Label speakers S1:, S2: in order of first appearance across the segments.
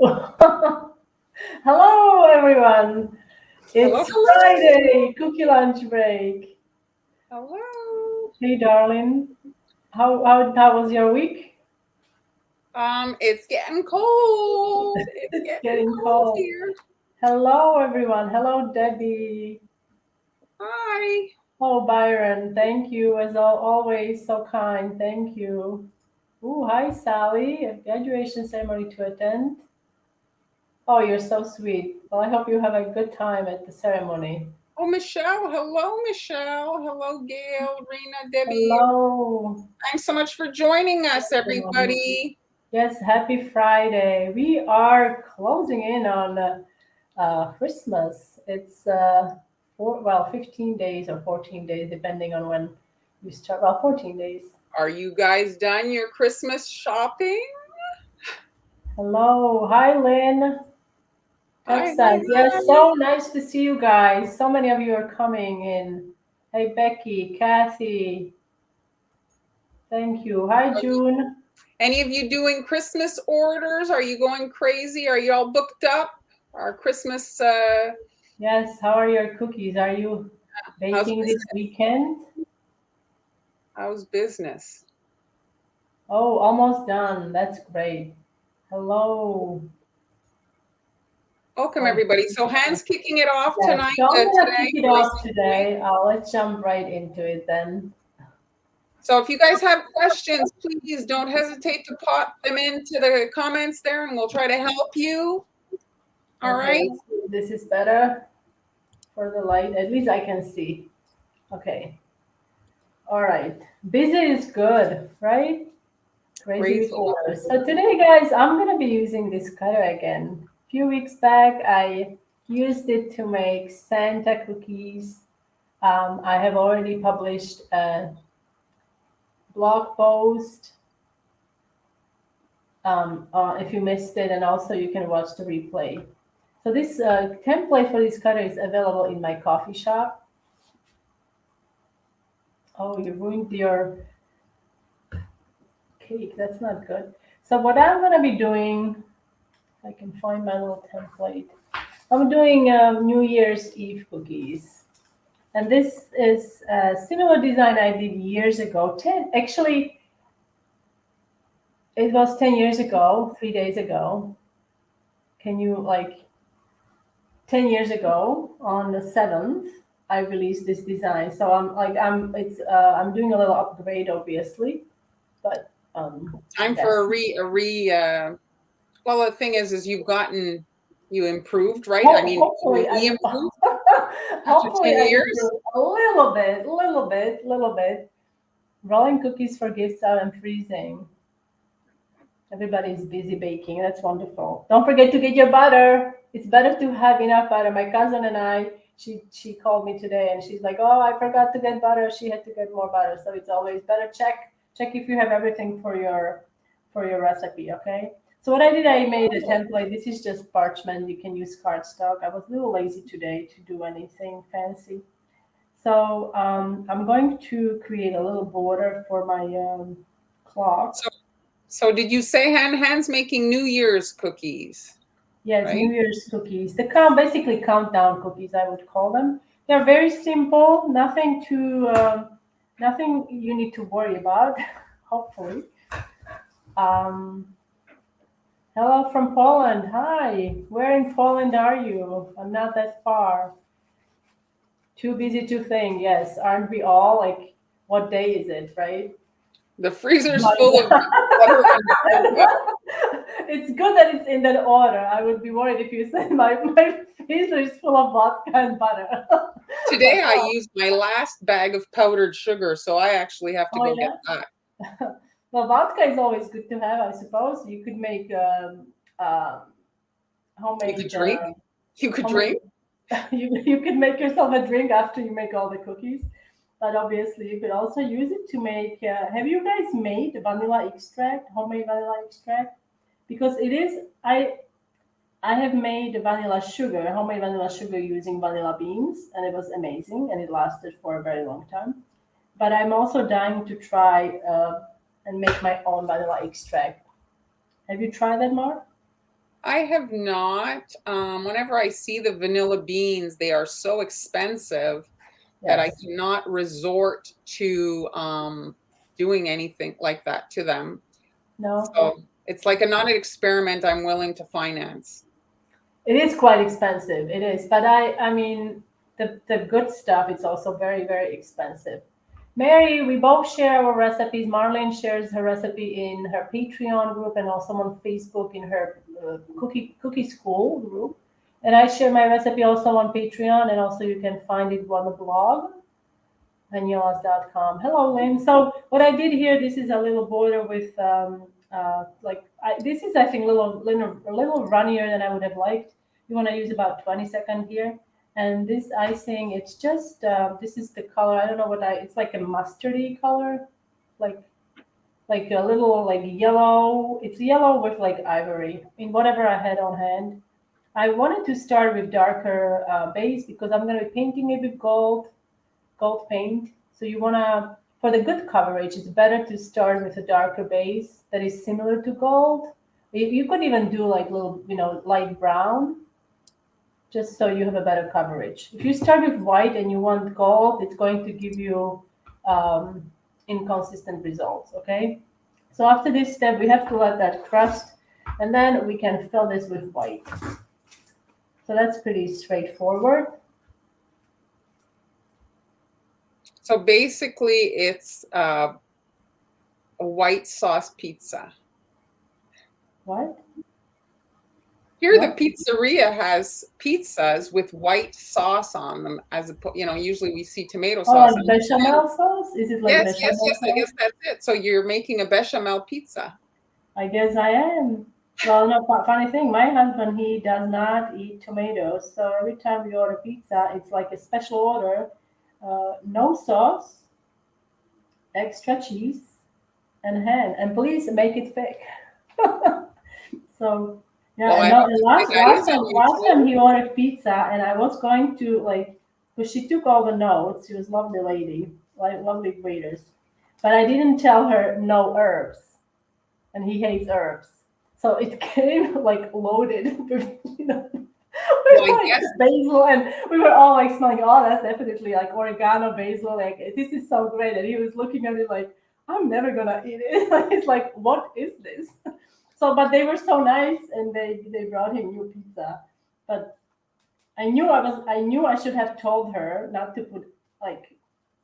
S1: Hello, everyone.
S2: Hello,
S1: It's
S2: hello.
S1: Friday, cookie lunch break.
S2: Hello.
S1: Hey, darling. How was your week?
S2: It's getting cold. It's
S1: It's
S2: getting
S1: getting
S2: cold
S1: cold.
S2: here.
S1: Hello, everyone. Hello, Debbie.
S2: Hi.
S1: Oh, Byron. Thank you, as always, so kind. Thank you. Ooh, hi, Sally. A graduation ceremony to attend. Oh, you're so sweet. Well, I hope you have a good time at the ceremony.
S2: Oh, Michelle. Hello, Michelle. Hello, Gail, Rena, Debbie.
S1: Hello.
S2: Thanks so much for joining us, everybody.
S1: Yes, happy Friday. We are closing in on Christmas. It's 15 days or 14 days, depending on when you start. Well, 14 days.
S2: Are you guys done your Christmas shopping?
S1: Hello. Hi, Lynn.
S2: Hi,
S1: Texas.
S2: hi,
S1: Yes,
S2: hi.
S1: so nice to see you guys. So many of you are coming in. Hey, Becky, Kathy. Thank you. Hi, June.
S2: Any of you doing Christmas orders? Are you going crazy? Are you all booked up? Our Christmas,
S1: Yes, how are your cookies? Are you
S2: how's
S1: baking this
S2: business?
S1: weekend?
S2: How's business?
S1: Oh, almost done. That's great. Hello.
S2: Welcome,
S1: Oh,
S2: everybody. So, Hans kicking it off
S1: yes.
S2: tonight,
S1: So I'm gonna
S2: today
S1: kick it
S2: for
S1: off
S2: Racing Point.
S1: today. Let's jump right into it then.
S2: So, if you guys have questions, please don't hesitate to pop them into the comments there, and we'll try to help you. All
S1: Okay,
S2: right.
S1: let's see if this is better for the light. At least I can see. Okay. All right. Busy is good, right? Crazy with
S2: Crazy.
S1: orders. So today, guys, I'm gonna be using this cutter again. A few weeks back, I used it to make Santa cookies. I have already published a blog post if you missed it, and also you can watch the replay. So this template for this cutter is available in my coffee shop. Oh, you ruined your cake. That's not good. So what I'm gonna be doing, if I can find my little template, I'm doing New Year's Eve cookies. And this is a similar design I did years ago. Actually, it was 10 years ago, 3 days ago. Can you 10 years ago on the 7th, I released this design. So I'm doing a little upgrade, obviously, but
S2: Time
S1: yes.
S2: for well, the thing is you improved, right? I mean,
S1: Hopefully
S2: we
S1: I
S2: improved after
S1: hopefully
S2: 10
S1: I
S2: years.
S1: improved a little bit. Rolling cookies for gifts out and freezing. Everybody's busy baking. That's wonderful. Don't forget to get your butter. It's better to have enough butter. My cousin and I, she called me today and she's like, "Oh, I forgot to get butter." She had to get more butter. So it's always better check if you have everything for your recipe, okay? So what I did, I made a template. This is just parchment. You can use cardstock. I was a little lazy today to do anything fancy. So I'm going to create a little border for my clock.
S2: So, so did you say Han's making New Year's cookies,
S1: Yes,
S2: right?
S1: New Year's cookies. The basically countdown cookies, I would call them. They're very simple. Nothing you need to worry about. Hopefully. Um, Hello from Poland. Hi. Where in Poland are you? I'm not that far. Too busy to think. Yes, aren't we all? Like, what day is it, right?
S2: The freezer's
S1: My
S2: full of butter and what?
S1: It's good that it's in that order. I would be worried if you said my freezer is full of vodka and butter.
S2: Today
S1: But
S2: I used my last bag of powdered sugar, so I actually have to
S1: oh
S2: go get
S1: yeah,
S2: that.
S1: well vodka is always good to have. I suppose you could make
S2: You could
S1: homemade
S2: drink. You could
S1: homemade.
S2: drink.
S1: You could make yourself a drink after you make all the cookies. But obviously, you could also use it to make. Have you guys made vanilla extract, homemade vanilla extract? Because it is, I have made vanilla sugar, homemade vanilla sugar using vanilla beans, and it was amazing, and it lasted for a very long time. But I'm also dying to try and make my own vanilla extract. Have you tried that, Mark?
S2: I have not. Whenever I see the vanilla beans, they are so expensive that I
S1: Yes.
S2: cannot resort to doing anything like that to them.
S1: No.
S2: So it's like not an experiment I'm willing to finance.
S1: It is quite expensive. It is, but I mean, the good stuff. It's also very, very expensive. Mary, we both share our recipes. Marlene shares her recipe in her Patreon group and also on Facebook in her cookie school group. And I share my recipe also on Patreon, and also you can find it on the blog, daniela's.com. Hello, Lynn. So what I did here, this is a little border with this is I think a little runnier than I would have liked. You want to use about 20 seconds here. And this icing, it's just this is the color. I don't know what it's like a mustardy color, like like a little like yellow. It's yellow with like ivory in whatever I had on hand. I wanted to start with darker base because I'm going to be painting it with gold paint. So you wanna, for the good coverage, it's better to start with a darker base that is similar to gold. You could even do like little, light brown, just so you have a better coverage. If you start with white and you want gold, it's going to give you inconsistent results, okay? So after this step, we have to let that crust, and then we can fill this with white. So that's pretty straightforward.
S2: So basically, it's a white sauce pizza.
S1: What?
S2: Here,
S1: What?
S2: the pizzeria has pizzas with white sauce on them, usually we see tomato sauce.
S1: Oh, like bechamel sauce? Is it like
S2: Yes, yes,
S1: bechamel
S2: yes. I
S1: sauce?
S2: guess that's it. So you're making a bechamel pizza.
S1: I guess I am. Well, no, funny thing, my husband, he does not eat tomatoes. So every time we order pizza, it's like a special order. No sauce, extra cheese, and ham. And please make it thick. So, yeah,
S2: Well, I
S1: and
S2: have
S1: no,
S2: to
S1: and
S2: say that is
S1: last time
S2: unusual.
S1: he ordered pizza, and I was going to, like, because she took all the notes. She was a lovely lady, like lovely waiters. But I didn't tell her no herbs, and he hates herbs. So it came like loaded with,
S2: Well,
S1: with
S2: I
S1: like
S2: guess
S1: basil, and we were all like smelling, oh, that's definitely like oregano, basil. Like, this is so great. And he was looking at me like, I'm never gonna eat it. He's like, what is this? So, but they were so nice, and they brought him new pizza. But I knew I should have told her not to put like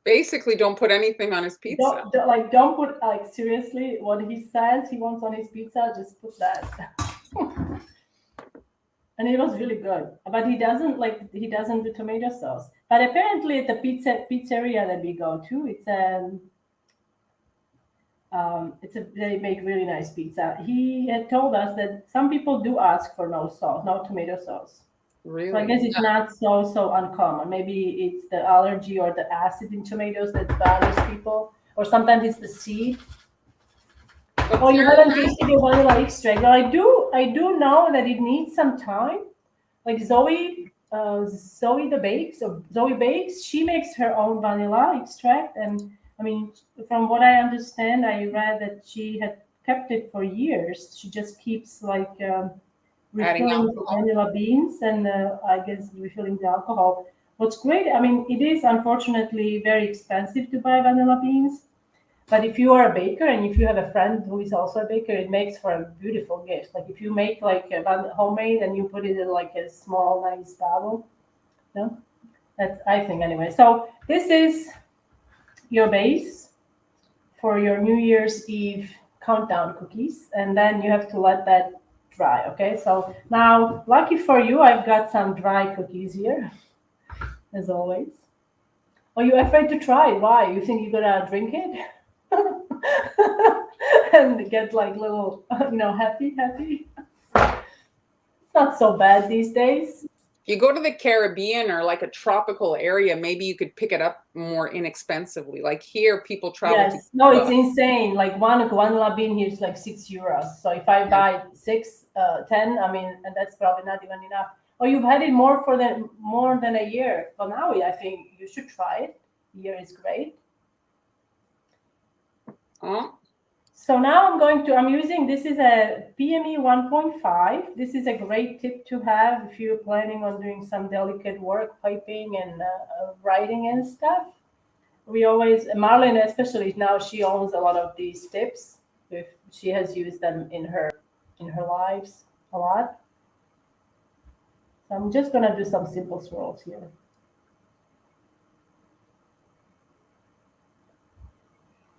S2: basically don't put anything on his pizza.
S1: don't put like seriously what he says he wants on his pizza. Just put that. And it was really good. But he doesn't do tomato sauce. But apparently at the pizzeria that we go to, they make really nice pizza. He had told us that some people do ask for no sauce, no tomato sauce. So I
S2: Really?
S1: guess it's not so uncommon. Maybe it's the allergy or the acid in tomatoes that bothers people, or sometimes it's the seed.
S2: But
S1: Oh, you
S2: Karen,
S1: haven't tasted your vanilla extract. Well, I do know that it needs some time. Like Zoe bakes. She makes her own vanilla extract, and I mean, from what I understand, I read that she had kept it for years. She just keeps like
S2: adding
S1: refilling the
S2: alcohol.
S1: vanilla beans and I guess refilling the alcohol. What's great, I mean, it is unfortunately very expensive to buy vanilla beans, but if you are a baker and if you have a friend who is also a baker, it makes for a beautiful gift. Like if you make like a homemade and you put it in like a small nice bottle, no, that's I think anyway. So this is your base for your New Year's Eve countdown cookies, and then you have to let that dry. Okay, so now, lucky for you, I've got some dry cookies here, as always. Are you afraid to try? Why? You think you're gonna drink it and get like little, happy? It's not so bad these days.
S2: If you go to the Caribbean or like a tropical area, maybe you could pick it up more inexpensively. Like here, people travel to
S1: Yes, no, it's
S2: Cuba.
S1: insane. Like one guanla bean here is like €6. So if I
S2: Yeah.
S1: buy six, 10, I mean, and that's probably not even enough. Oh, you've had it more than a year. Well, now I think you should try it. Year is great.
S2: Oh,
S1: So now I'm using, this is a PME 1.5. This is a great tip to have if you're planning on doing some delicate work, piping and writing and stuff. We always, Marlene especially now, she owns a lot of these tips. If she has used them in her lives a lot. So I'm just gonna do some simple swirls here.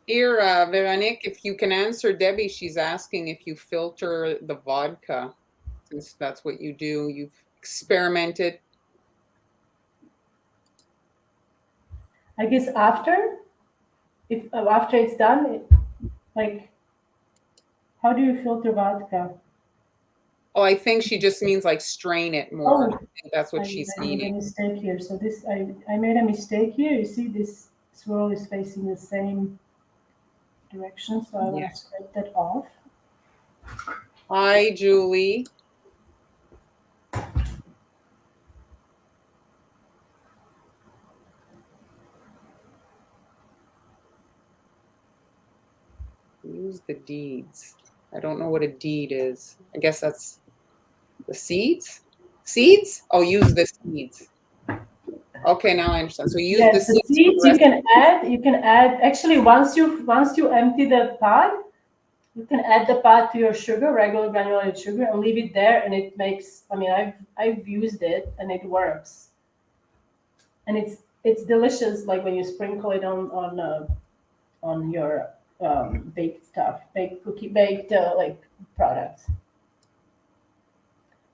S2: Here, Veronique, if you can answer Debbie, she's asking if you filter the vodka, since that's what you do. You've experimented.
S1: I guess after, if after it's done, like, how do you filter vodka?
S2: Oh, I think she just means like strain it more.
S1: Oh,
S2: I think that's what
S1: I
S2: she's
S1: made a
S2: needing.
S1: mistake here. So this, I made a mistake here. You see this swirl is facing the same direction, so I want
S2: Yeah.
S1: to scrape that off.
S2: Hi, Julie. Use the deeds. I don't know what a deed is. I guess that's the seeds? Seeds? Oh, use the seeds. Okay, now I understand. So use
S1: Yes,
S2: the
S1: the
S2: seeds for
S1: seeds
S2: the
S1: you
S2: rest.
S1: can add actually once you empty the pot, you can add the pot to your sugar, regular granulated sugar, and leave it there, and it makes. I mean, I've used it and it works, and it's delicious. Like when you sprinkle it on your baked stuff, baked like products.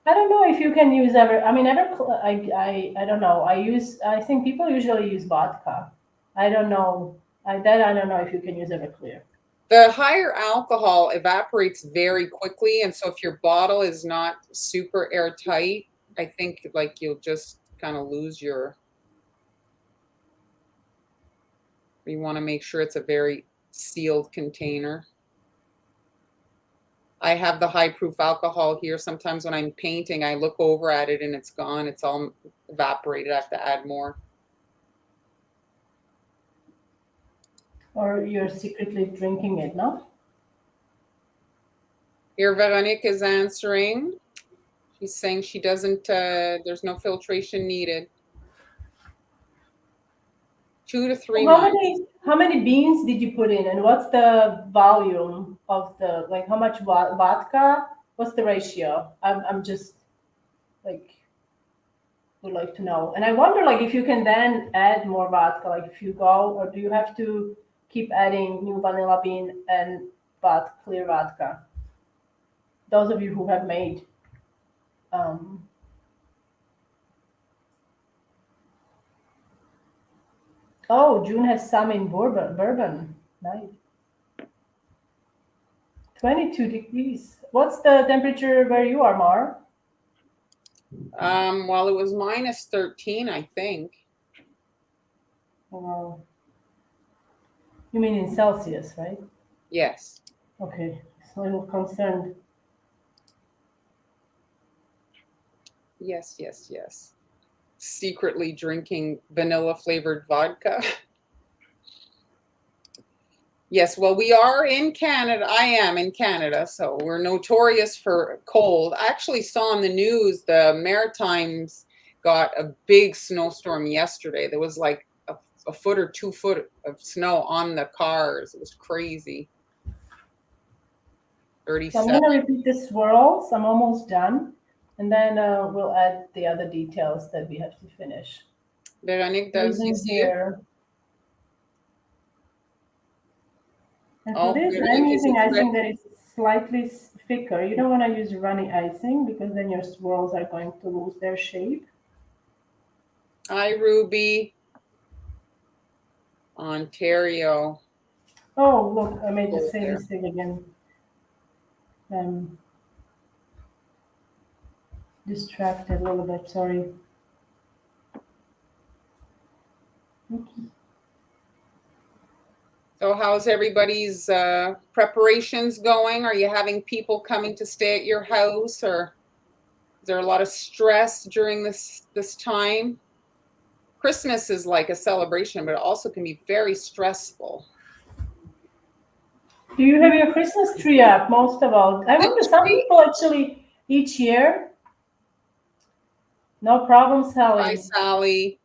S1: I don't know if you can use ever. I mean, I don't know. I think people usually use vodka. I don't know. I don't know if you can use Everclear.
S2: The higher alcohol evaporates very quickly, and so if your bottle is not super airtight, I think like you'll just kind of lose your. You want to make sure it's a very sealed container. I have the high proof alcohol here. Sometimes when I'm painting, I look over at it and it's gone. It's all evaporated. I have to add more.
S1: Or you're secretly drinking it, no?
S2: Here, Veronique is answering. She's saying she doesn't, there's no filtration needed. 2 to 3 months.
S1: How many beans did you put in, and what's the volume of the, like, how much vodka? What's the ratio? I'm just like would like to know, and I wonder like if you can then add more vodka, like if you go, or do you have to keep adding new vanilla bean and clear vodka? Those of you who have made oh, June has some in bourbon. Nice. 22 degrees. What's the temperature where you are, Mar?
S2: Well, it was minus 13, I think.
S1: Oh, you mean in Celsius, right?
S2: Yes.
S1: Okay, so a little concerned.
S2: Yes, yes, yes. Secretly drinking vanilla flavored vodka. Yes, well, we are in Canada. I am in Canada, so we're notorious for cold. I actually saw on the news the Maritimes got a big snowstorm yesterday. There was like a foot or 2 foot of snow on the cars. It was crazy.
S1: So
S2: 37.
S1: I'm going to repeat the swirls. I'm almost done. And then we'll add the other details that we have to finish.
S2: Veronique, does you see it?
S1: And for this, I'm
S2: Veronique,
S1: using icing that is slightly thicker. You don't want to use runny icing because then your swirls are going to lose their shape.
S2: Hi, Ruby. Ontario.
S1: Oh, look, I made the same mistake again. Distracted a little bit, sorry. Oops.
S2: So how's everybody's preparations going? Are you having people coming to stay at your house, or is there a lot of stress during this time? Christmas is like a celebration, but it also can be very stressful.
S1: Do you have your Christmas tree up most of all? I wonder, some
S2: tree?
S1: people actually each year. No problem,
S2: Hi,
S1: Sally.
S2: Sally.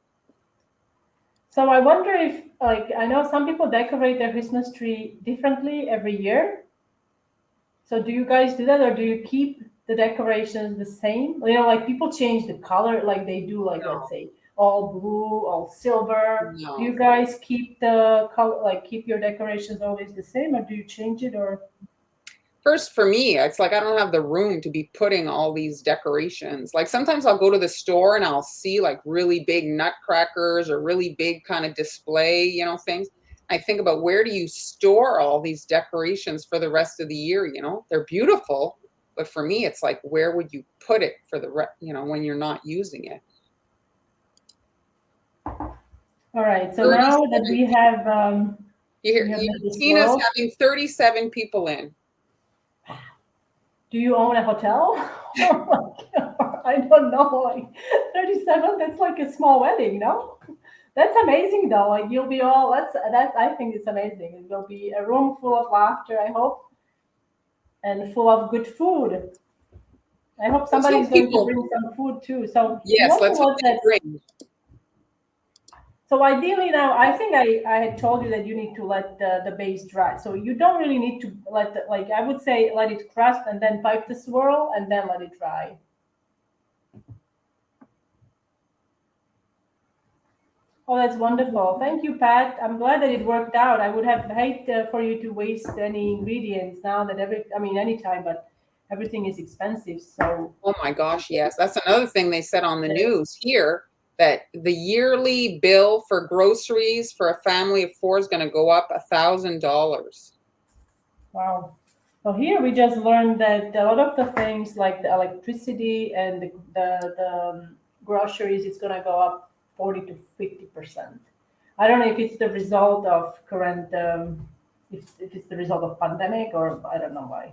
S1: So I wonder if, like, I know some people decorate their Christmas tree differently every year. So do you guys do that, or do you keep the decorations the same? You know, like people change the color, like they do, like let's say all blue, all silver. Do you
S2: No.
S1: guys keep the color, like keep your decorations always the same, or do you change it, or?
S2: First, for me, it's like I don't have the room to be putting all these decorations. Like sometimes I'll go to the store and I'll see like really big nutcrackers or really big kind of display, things. I think about, where do you store all these decorations for the rest of the year? They're beautiful, but for me, it's like, where would you put it for when you're not using it?
S1: All right. So now
S2: 37
S1: that we have,
S2: You hear,
S1: we have made this
S2: Tina's
S1: world.
S2: having 37 people in.
S1: Do you own a hotel? Oh my God, I don't know. Like 37, that's like a small wedding, no? That's amazing though. Like you'll be all that's I think it's amazing. It will be a room full of laughter, I hope, and full of good food. I hope
S2: Let's
S1: somebody's
S2: hope
S1: going to
S2: people,
S1: bring some food too. So
S2: yes,
S1: one thing
S2: let's hope
S1: was
S2: they
S1: that,
S2: bring.
S1: so ideally now I think I had told you that you need to let the base dry. So you don't really need to let the, like I would say let it crust and then pipe the swirl and then let it dry. Oh, that's wonderful. Thank you, Pat. I'm glad that it worked out. I would have hate for you to waste any ingredients now that I mean, anytime, but everything is expensive. So,
S2: Oh my gosh, yes. That's another thing they said on the news here, that the yearly bill for groceries for a family of four is going to go up $1,000.
S1: wow. So here we just learned that a lot of the things like the electricity and the groceries, it's going to go up 40 to 50%. I don't know if it's the result of current, if it's the result of pandemic or I don't know why.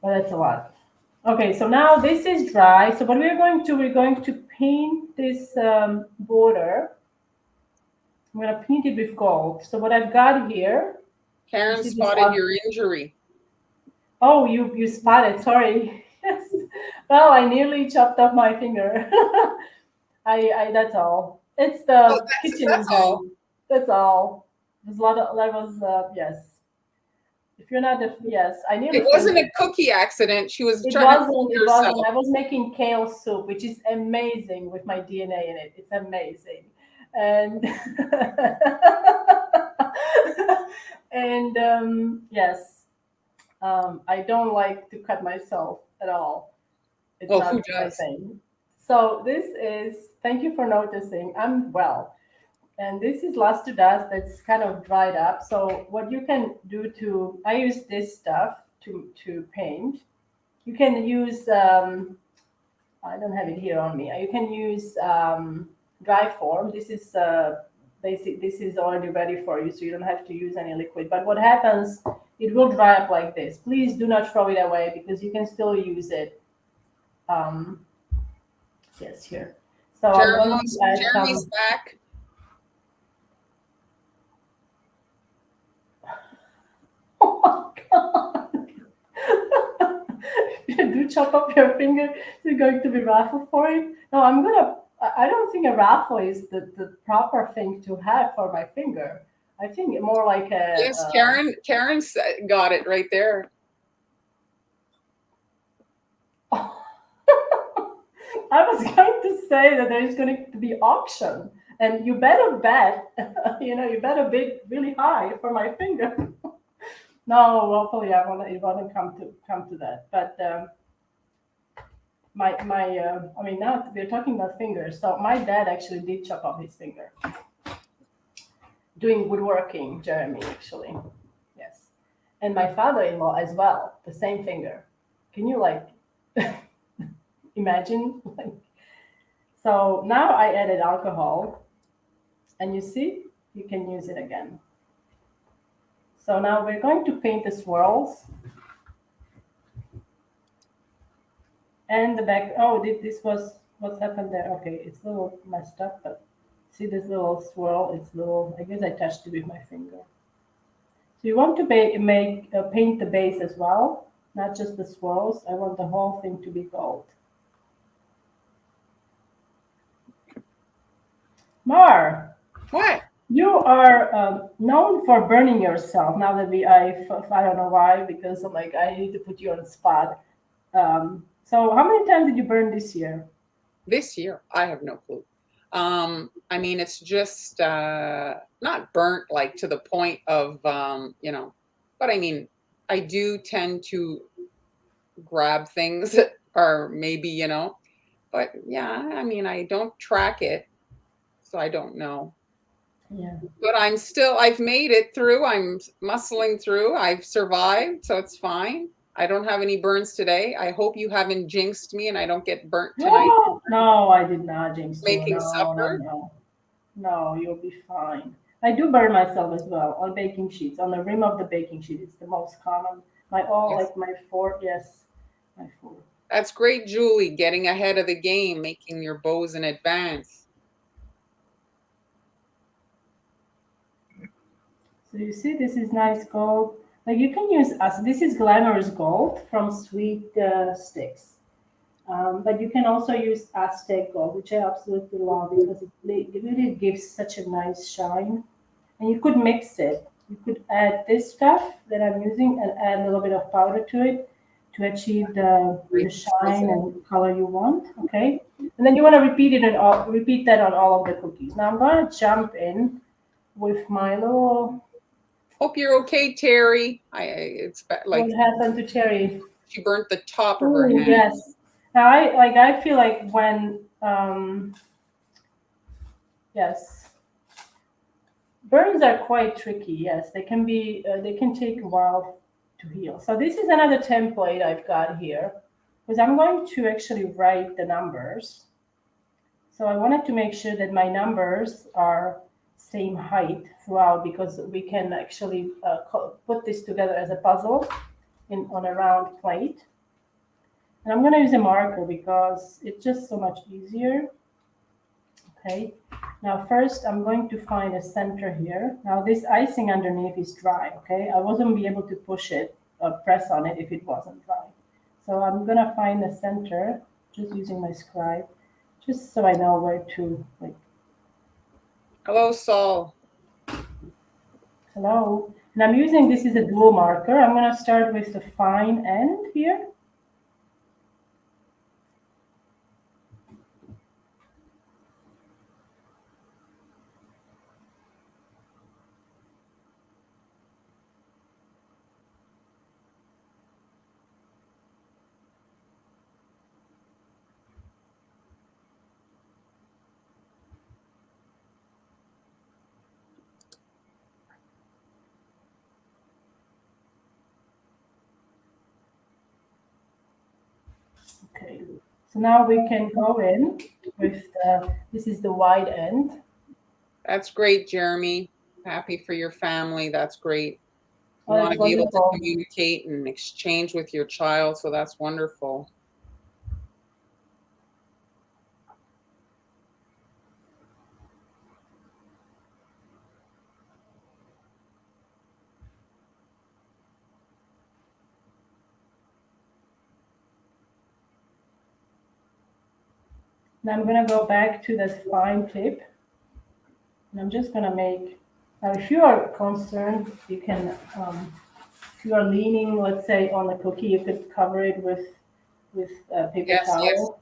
S1: Well, that's a lot. Okay, so now this is dry. So what we're going to paint this border. I'm going to paint it with gold. So what I've got here, you
S2: Karen
S1: see this?
S2: spotted your injury.
S1: Oh, you spotted. Sorry. Yes. Well, I nearly chopped off my finger. I that's all. It's
S2: Oh,
S1: the
S2: that's
S1: kitchen
S2: that's
S1: injury.
S2: all.
S1: That's all. There's a lot of that was yes. If you're not the yes, I
S2: It
S1: nearly
S2: wasn't
S1: fainted.
S2: a cookie accident. She was
S1: It
S2: trying to
S1: wasn't.
S2: cook
S1: It
S2: herself.
S1: wasn't. I was making kale soup, which is amazing with my DNA in it. It's amazing, and and yes, I don't like to cut myself at all. It's
S2: Well, who
S1: not my
S2: does?
S1: thing. So this is. Thank you for noticing. I'm well, and this is luster dust that's kind of dried up. So what you can do to, I use this stuff to paint. You can use, I don't have it here on me. You can use dry form. This is basic. This is already ready for you, so you don't have to use any liquid. But what happens? It will dry up like this. Please do not throw it away because you can still use it. Um, yes, here. So I'm going to add
S2: Jeremy's
S1: some.
S2: back.
S1: Oh my god! If you do chop up your finger, you're going to be raffled for it. No, I'm gonna. I don't think a raffle is the proper thing to have for my finger. I think more like a.
S2: Yes, Karen got it right there.
S1: I was going to say that there's going to be auction, and you better bet. You better bid really high for my finger. No, hopefully it won't come to that. But I mean, now we're talking about fingers. So my dad actually did chop off his finger doing woodworking, Jeremy, actually. Yes. And my father-in-law as well, the same finger. Can you like imagine? Like, so now I added alcohol, and you see, you can use it again. So now we're going to paint the swirls and the back. Oh, this was what's happened there. Okay, it's a little messed up, but see this little swirl? It's little. I guess I touched it with my finger. So you want to paint the base as well, not just the swirls. I want the whole thing to be gold. Mar,
S2: What?
S1: you are known for burning yourself. Now that I don't know why, because I'm like, I need to put you on the spot. So how many times did you burn this year?
S2: This year, I have no clue. I mean, it's just not burnt like to the point of but I mean, I do tend to grab things or maybe, but yeah, I mean, I don't track it, so I don't know.
S1: Yeah.
S2: But I've made it through. I'm muscling through. I've survived, so it's fine. I don't have any burns today. I hope you haven't jinxed me and I don't get burnt tonight.
S1: No, I did not jinx you.
S2: Making
S1: No, no,
S2: supper.
S1: no. No, you'll be fine. I do burn myself as well on baking sheets, on the rim of the baking sheet. It's the most common. My all
S2: Yes.
S1: like my fork, yes, my fork.
S2: That's great, Julie, getting ahead of the game, making your bows in advance.
S1: So you see, this is nice gold. Like you can use us. This is glamorous gold from Sweet Sticks. But you can also use Aztec gold, which I absolutely love because it really gives such a nice shine. And you could mix it. You could add this stuff that I'm using and add a little bit of powder to it to achieve the
S2: Great
S1: shine
S2: sizzle.
S1: and color you want. Okay, and then you want to repeat that on all of the cookies. Now I'm going to jump in with my little.
S2: Hope you're okay, Terry. It's
S1: What
S2: like
S1: happened to Cherry?
S2: she burnt the top of her
S1: Oh
S2: hand.
S1: yes. Now I feel like when yes, burns are quite tricky. Yes, they can take a while to heal. So this is another template I've got here because I'm going to actually write the numbers. So I wanted to make sure that my numbers are same height throughout because we can actually put this together as a puzzle on a round plate. And I'm going to use a marker because it's just so much easier. Okay, now first I'm going to find a center here. Now this icing underneath is dry, okay? I wasn't be able to push it or press on it if it wasn't dry. So I'm gonna find the center just using my scribe, just so I know where to like,
S2: Hello, Saul.
S1: hello. And I'm using, this is a glue marker. I'm gonna start with the fine end here. Okay, so now we can go in with this is the wide end.
S2: That's great, Jeremy. Happy for your family. That's great. You
S1: Oh,
S2: want
S1: that's
S2: to be able to
S1: wonderful.
S2: communicate and exchange with your child, so that's wonderful.
S1: Now I'm gonna go back to that fine tip, and I'm just gonna make. Now, if you are concerned, you can. If you are leaning, let's say, on the cookie, you could cover it with a paper
S2: Yes, yes.
S1: towel.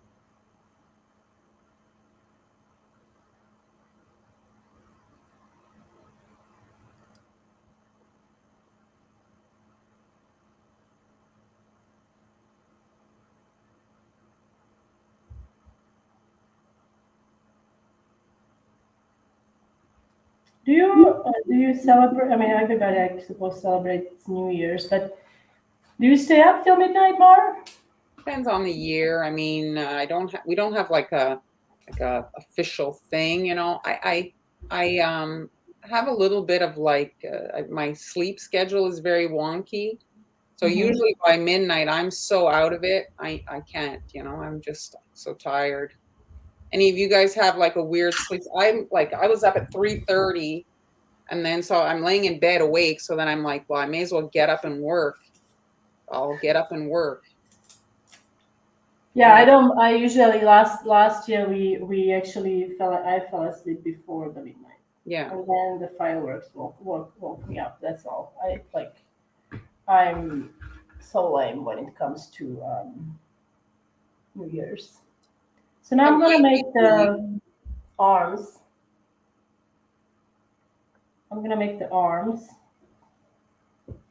S1: Do you celebrate? I mean, everybody, I suppose, celebrates New Year's, but do you stay up till midnight, Mar?
S2: Depends on the year. I mean, we don't have like a official thing, I have a little bit of like my sleep schedule is very wonky. So
S1: Mm-hmm.
S2: usually by midnight I'm so out of it. I can't, I'm just so tired. Any of you guys have like a weird sleep? I'm like I was up at 3:30 And then so I'm laying in bed awake. So then I'm like, well, I may as well get up and work. I'll get up and work.
S1: Yeah, I usually last year we actually I fell asleep before the midnight.
S2: Yeah.
S1: And then the fireworks woke me up. That's all. I'm so lame when it comes to New Year's. So now
S2: It
S1: I'm gonna
S2: might be
S1: make the arms. I'm gonna make the arms.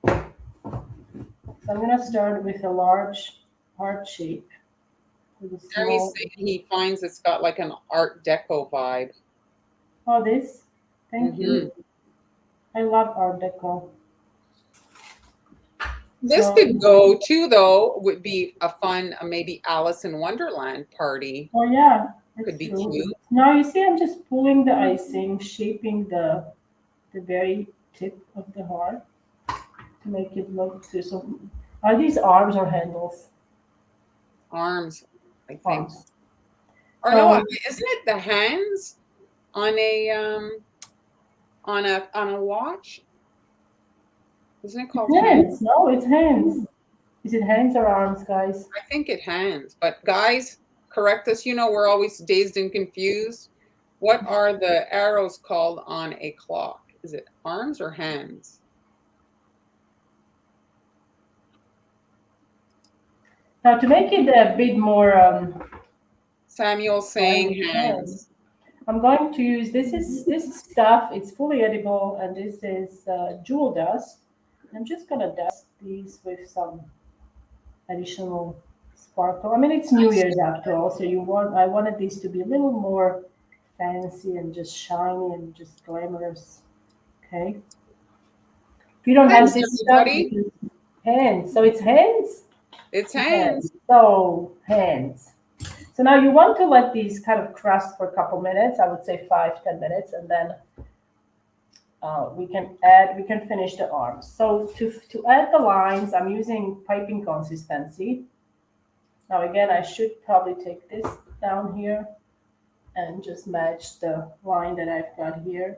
S1: So I'm gonna start with a large heart shape with a
S2: Jeremy's
S1: small.
S2: saying he finds it's got like an Art Deco vibe.
S1: Oh, this. Thank you. I love Art Deco.
S2: This
S1: So,
S2: could go too, though, would be a fun, maybe Alice in Wonderland party.
S1: oh yeah,
S2: Could
S1: that's
S2: be
S1: true.
S2: cute.
S1: Now you see, I'm just pulling the icing, shaping the very tip of the heart to make it look. So, are these arms or handles?
S2: Arms, I think.
S1: Arms.
S2: Or
S1: So,
S2: no, isn't it the hands on a watch? Isn't it called hands?
S1: hands. No, it's hands. Is it hands or arms, guys?
S2: I think it hands. But guys, correct us. You know, we're always dazed and confused. What are the arrows called on a clock? Is it arms or hands?
S1: Now to make it a bit more
S2: Samuel saying hands.
S1: I'm going to use this stuff. It's fully edible, and this is jewel dust. I'm just gonna dust these with some additional sparkle. I mean, it's New Year's after all, so I wanted these to be a little more fancy and just shiny and just glamorous. Okay. If you don't have this stuff, you can hands. So it's hands.
S2: It's hands.
S1: So hands. So now you want to let these kind of crust for a couple minutes. I would say 5-10 minutes, and then we can finish the arms. So to add the lines, I'm using piping consistency. Now again, I should probably take this down here and just match the line that I've got here.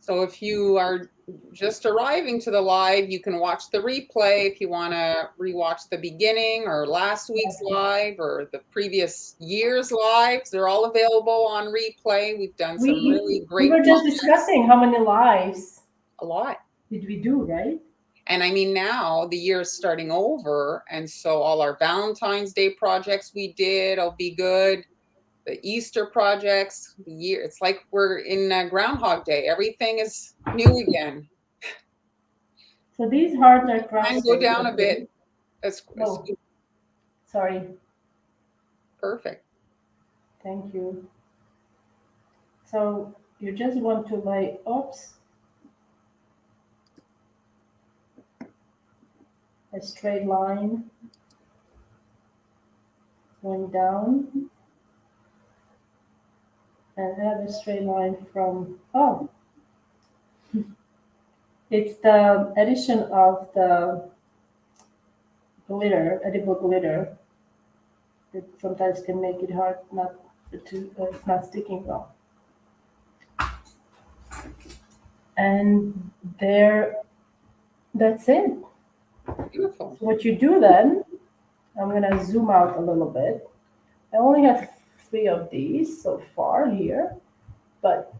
S2: So if you are just arriving to the live, you can watch the replay if you want to rewatch the beginning or last week's live or the previous year's lives. They're all available on replay. We've done some really great.
S1: We were just discussing how many lives.
S2: A lot.
S1: Did we do, right?
S2: And I mean, now the year is starting over. And so all our Valentine's Day projects we did will be good. The Easter projects, the year, it's like we're in Groundhog Day. Everything is new again.
S1: So these hearts are crusted.
S2: And go down a bit.
S1: Sorry.
S2: Perfect.
S1: Thank you. So you just want to lay, a straight line going down. And another straight line from, it's the addition of the glitter, edible glitter, that sometimes can make it hard it's not sticking well. And that's it.
S2: Beautiful.
S1: So what you do then, I'm gonna zoom out a little bit. I only have 3 of these so far here, but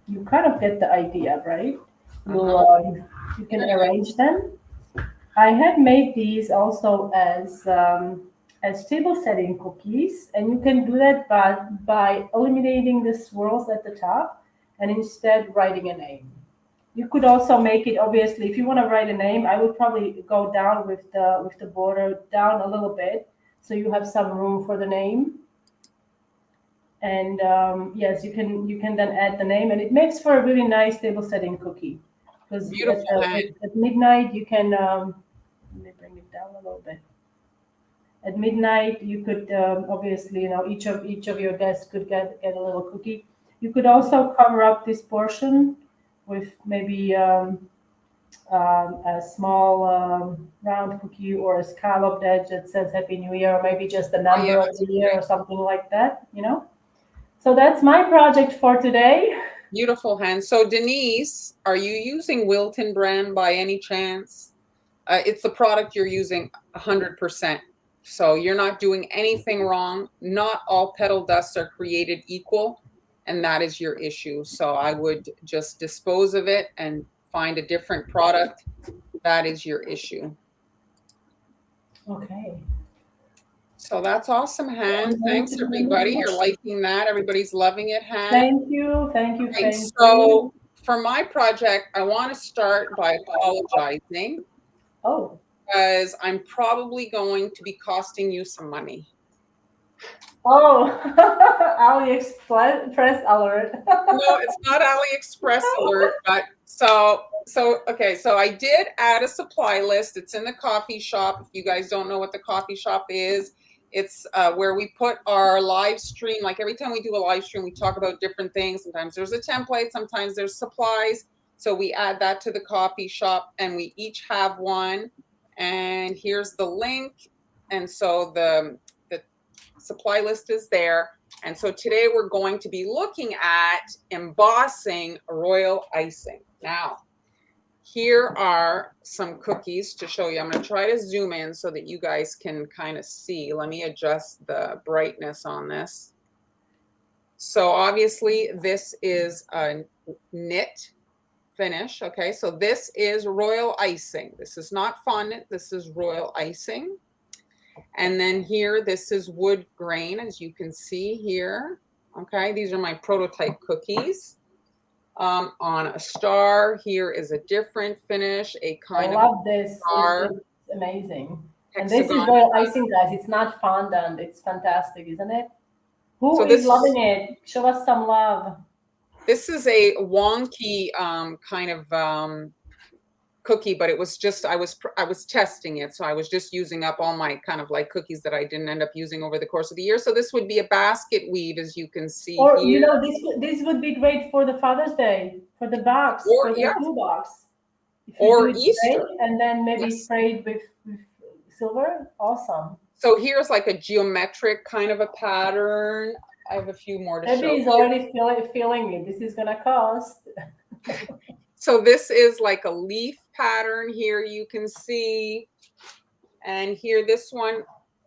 S1: you kind of get the idea, right? You can arrange them. I have made these also as table setting cookies, and you can do that by eliminating the swirls at the top and instead writing a name. You could also make it, obviously, if you want to write a name, I would probably go down with the border down a little bit so you have some room for the name. And yes, you can then add the name, and it makes for a really nice table setting cookie. Because at midnight you can let me bring it down a little bit. At midnight you could obviously, each of your guests could get a little cookie. You could also cover up this portion with maybe a small round cookie or a scalloped edge that says Happy New Year, or maybe just the number of the year or something like that. So that's my project for today.
S2: Beautiful hands. So Denise, are you using Wilton brand by any chance? It's the product you're using 100%. So you're not doing anything wrong. Not all petal dusts are created equal, and that is your issue. So I would just dispose of it and find a different product. That is your issue.
S1: Okay.
S2: So that's awesome, Han. Thanks, everybody. You're liking that. Everybody's loving it, Han.
S1: Thank you. Thank you.
S2: Okay,
S1: Thank
S2: so
S1: you.
S2: for my project, I want to start by apologizing
S1: Oh.
S2: because I'm probably going to be costing you some money.
S1: Oh, AliExpress alert.
S2: No, it's not AliExpress alert, but okay, so I did add a supply list. It's in the coffee shop. If you guys don't know what the coffee shop is, it's where we put our live stream. Like every time we do a live stream, we talk about different things. Sometimes there's a template, sometimes there's supplies. So we add that to the coffee shop, and we each have one. And here's the link. And so the supply list is there. And so today we're going to be looking at embossing royal icing. Now, here are some cookies to show you. I'm going to try to zoom in so that you guys can kind of see. Let me adjust the brightness on this. So obviously this is a knit finish. Okay, so this is royal icing. This is not fondant. This is royal icing. And then here, this is wood grain, as you can see here. Okay, these are my prototype cookies. On a star, here is a different finish, a kind of
S1: love this.
S2: star.
S1: It's amazing.
S2: Hexagon.
S1: And this is royal icing, guys. It's not fondant. It's fantastic, isn't it? Who
S2: So
S1: is loving it? Show us some love.
S2: This is a wonky kind of cookie, but it was just I was testing it, so I was just using up all my kind of like cookies that I didn't end up using over the course of the year. So this would be a basket weave, as you can see.
S1: Or
S2: here.
S1: you know, this would be great for the Father's Day, for the box,
S2: or,
S1: for the glue box. If you
S2: or
S1: do it
S2: Easter,
S1: straight and then maybe
S2: yes.
S1: sprayed with silver. Awesome.
S2: So here's like a geometric kind of a pattern. I have a few more to show.
S1: Maybe he's already feeling it. This is gonna cost.
S2: So this is like a leaf pattern here, you can see. And here, this one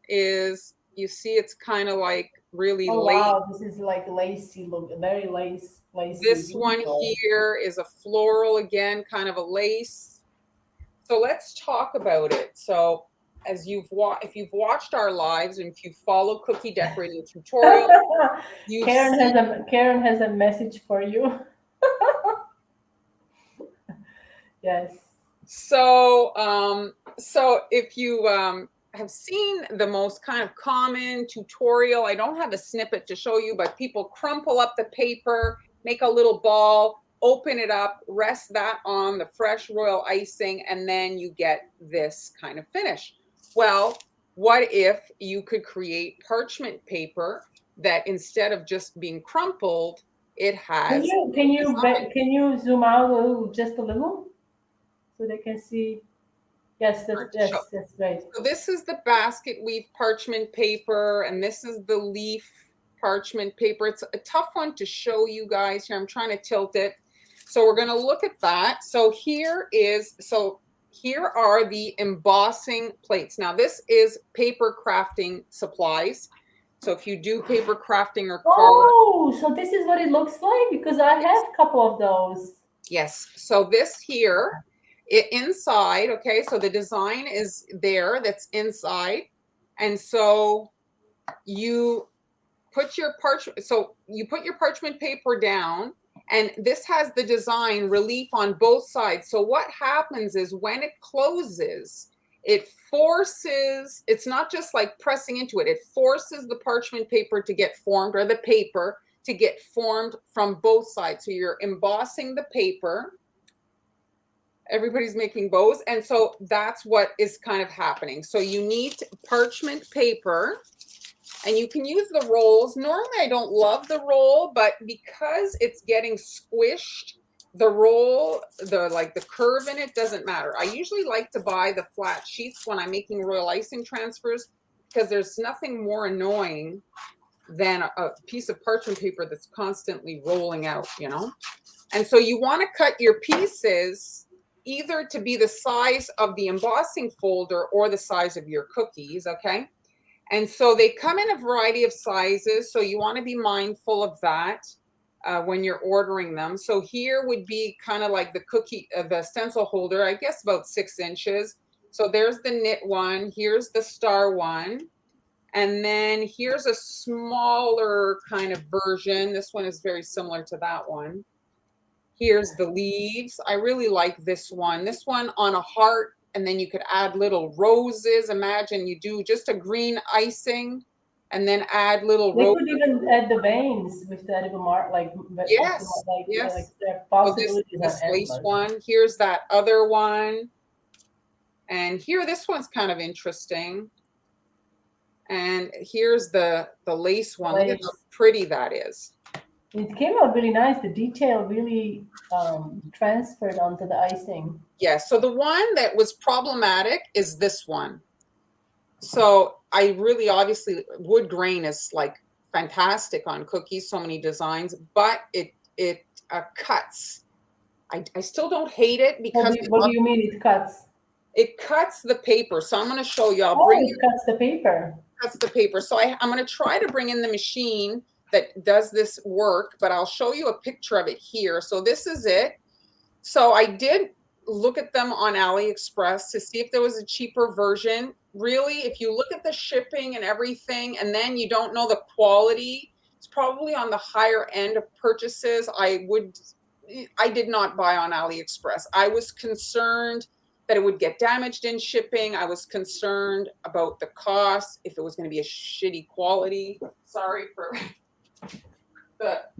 S2: is, you see, it's kind of like really
S1: oh,
S2: lacy.
S1: wow, this is like lacy, look, very lacy.
S2: This one here is a floral, again, kind of a lace. So let's talk about it. So as if you've watched our lives and if you follow cookie decorating tutorial,
S1: Karen has a message for you. Yes.
S2: So so if you have seen the most kind of common tutorial, I don't have a snippet to show you, but people crumple up the paper, make a little ball, open it up, rest that on the fresh royal icing, and then you get this kind of finish. Well, what if you could create parchment paper that instead of just being crumpled, it has
S1: Can you zoom out just a little so they can see? Yes, that's right.
S2: So this is the basket weave parchment paper, and this is the leaf parchment paper. It's a tough one to show you guys here. I'm trying to tilt it. So we're going to look at that. So here are the embossing plates. Now this is paper crafting supplies. So if you do paper crafting or
S1: carving. So this is what it looks like, because I have a couple of those.
S2: Yes. So this here, inside, okay, so the design is there, that's inside. And so you put your parchment paper down, and this has the design relief on both sides. So what happens is when it closes, it forces, it's not just like pressing into it, it forces the parchment paper to get formed, or the paper to get formed from both sides. So you're embossing the paper. Everybody's making bows. And so that's what is kind of happening. So you need parchment paper, and you can use the rolls. Normally I don't love the roll, but because it's getting squished, the roll, the curve in it doesn't matter. I usually like to buy the flat sheets when I'm making royal icing transfers, because there's nothing more annoying than a piece of parchment paper that's constantly rolling out, you know? And so you want to cut your pieces either to be the size of the embossing folder or the size of your cookies, okay? And so they come in a variety of sizes, so you want to be mindful of that when you're ordering them. So here would be kind of like the cookie, the stencil holder, I guess about 6 inches. So there's the knit one, here's the star one, and then here's a smaller kind of version. This one is very similar to that one. Here's the leaves. I really like this one. This one on a heart, and then you could add little roses. Imagine you do just a green icing and then add little
S1: They
S2: roses.
S1: could even add the veins with the edible mark,
S2: Yes, yes.
S1: their
S2: So
S1: possibilities are
S2: this lace
S1: endless.
S2: one. Here's that other one. And here, this one's kind of interesting. And here's the lace one. Look at how pretty that is.
S1: It came out really nice. The detail really transferred onto the icing.
S2: Yeah, so the one that was problematic is this one. So I really, obviously, wood grain is like fantastic on cookies, so many designs, but it cuts. I still don't hate it because
S1: What do you mean it cuts?
S2: it cuts the paper. So I'm going to show you.
S1: It cuts the paper.
S2: Cuts the paper. So I'm going to try to bring in the machine that does this work, but I'll show you a picture of it here. So this is it. So I did look at them on AliExpress to see if there was a cheaper version. Really, if you look at the shipping and everything, and then you don't know the quality, it's probably on the higher end of purchases. I did not buy on AliExpress. I was concerned that it would get damaged in shipping. I was concerned about the cost, if it was going to be a shitty quality. Sorry for but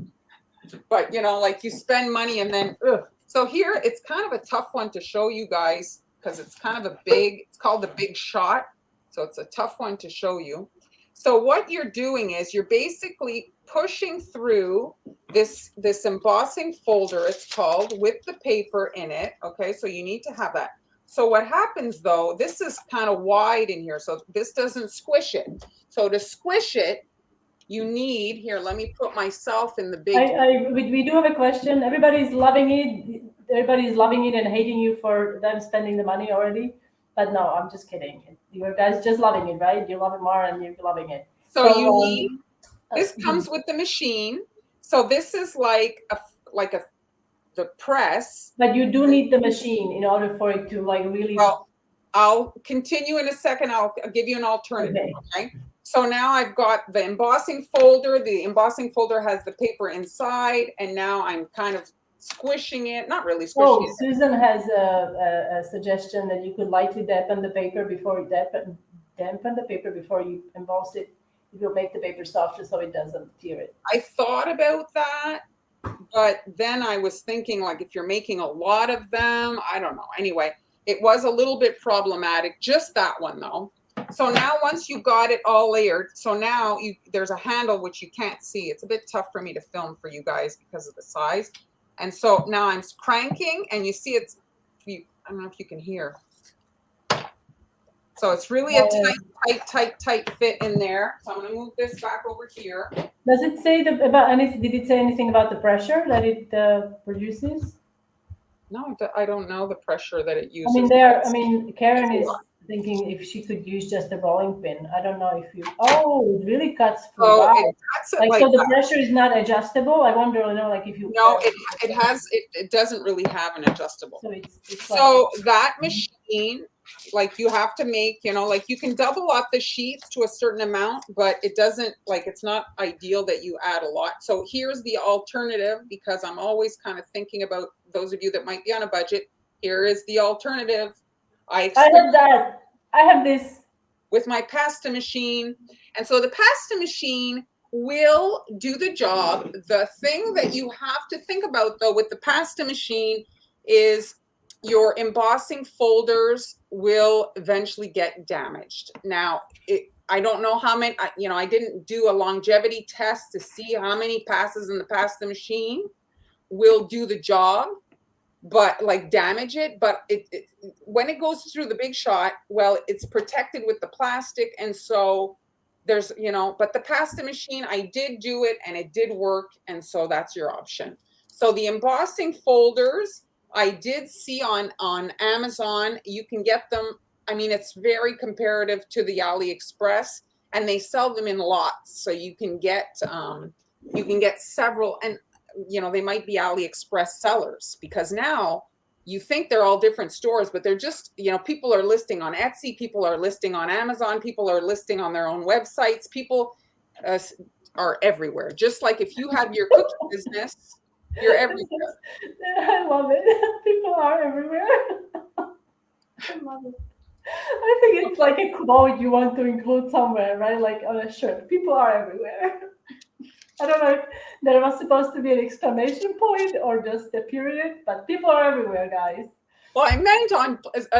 S2: you know, like you spend money and then, ugh. So here, it's kind of a tough one to show you guys because it's kind of it's called the Big Shot. So it's a tough one to show you. So what you're doing is you're basically pushing through this embossing folder, it's called, with the paper in it. Okay, so you need to have that. So what happens though, this is kind of wide in here, so this doesn't squish it. So to squish it, you need, here, let me put myself in the big.
S1: We do have a question. Everybody's loving it. Everybody's loving it and hating you for them spending the money already. But no, I'm just kidding. You guys just loving it, right? You love it more and you're loving it.
S2: So you need, this comes with the machine. So this is like the press.
S1: But you do need the machine in order for it to like really.
S2: Well, I'll continue in a second. I'll give you an alternative. Okay. So now I've got the embossing folder. The embossing folder has the paper inside, and now I'm kind of squishing it. Not really squishing it.
S1: Susan has a suggestion that you could lightly dampen the paper before you emboss it. It will make the paper softer so it doesn't tear it.
S2: I thought about that, but then I was thinking, like, if you're making a lot of them, I don't know. Anyway, it was a little bit problematic, just that one though. So now once you got it all layered, so now there's a handle which you can't see. It's a bit tough for me to film for you guys because of the size. And so now I'm cranking and you see I don't know if you can hear. So it's really a tight fit in there. So I'm going to move this back over here.
S1: Does it say did it say anything about the pressure that it produces?
S2: No, I don't know the pressure that it uses.
S1: I mean, Karen is thinking if she could use just a rolling pin. I don't know if you. Oh, it really cuts through.
S2: Oh, it cuts it
S1: like so the pressure is not adjustable. I wonder, like if you.
S2: No, it doesn't really have an adjustable.
S1: So it's
S2: so that machine, like you have to make, like you can double up the sheets to a certain amount, but it doesn't, like, it's not ideal that you add a lot. So here's the alternative, because I'm always kind of thinking about those of you that might be on a budget. Here is the alternative. I
S1: have that. I have this
S2: with my pasta machine. And so the pasta machine will do the job. The thing that you have to think about though with the pasta machine is your embossing folders will eventually get damaged. Now, I don't know how many, I didn't do a longevity test to see how many passes in the pasta machine will do the job, but like damage it. But when it goes through the Big Shot, well, it's protected with the plastic. And so there's, but the pasta machine, I did do it and it did work. And so that's your option. So the embossing folders, I did see on Amazon, you can get them. I mean, it's very comparative to the AliExpress, and they sell them in lots. So you can get several, and they might be AliExpress sellers, because now you think they're all different stores, but they're just, people are listing on Etsy, people are listing on Amazon, people are listing on their own websites, people are everywhere. Just like if you have your cookie business, you're everywhere.
S1: I love it. People are everywhere. I love it. I think it's like a quote you want to include somewhere, right? Like on a shirt. People are everywhere. I don't know if there was supposed to be an exclamation point or just a period, but people are everywhere, guys.
S2: Well, I meant on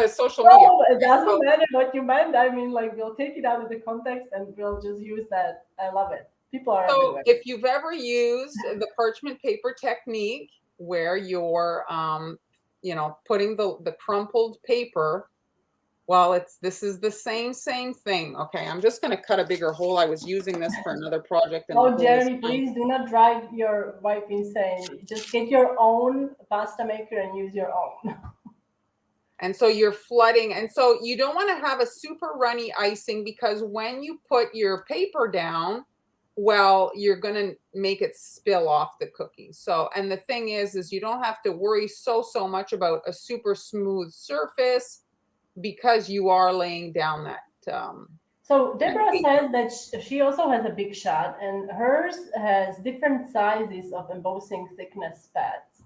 S2: social media.
S1: No, it doesn't matter what you meant. I mean, like, we'll take it out of the context and we'll just use that. I love it. People are
S2: So
S1: everywhere.
S2: if you've ever used the parchment paper technique where you're, putting the crumpled paper, well, this is the same thing. Okay, I'm just going to cut a bigger hole. I was using this for another project.
S1: Oh, Jeremy, please do not drive your wife insane. Just get your own pasta maker and use your own.
S2: And so you're flooding. And so you don't want to have a super runny icing, because when you put your paper down, well, you're going to make it spill off the cookie. So, and the thing is you don't have to worry so much about a super smooth surface, because you are laying down that.
S1: So Deborah says that she also has a big shot, and hers has different sizes of embossing thickness pads.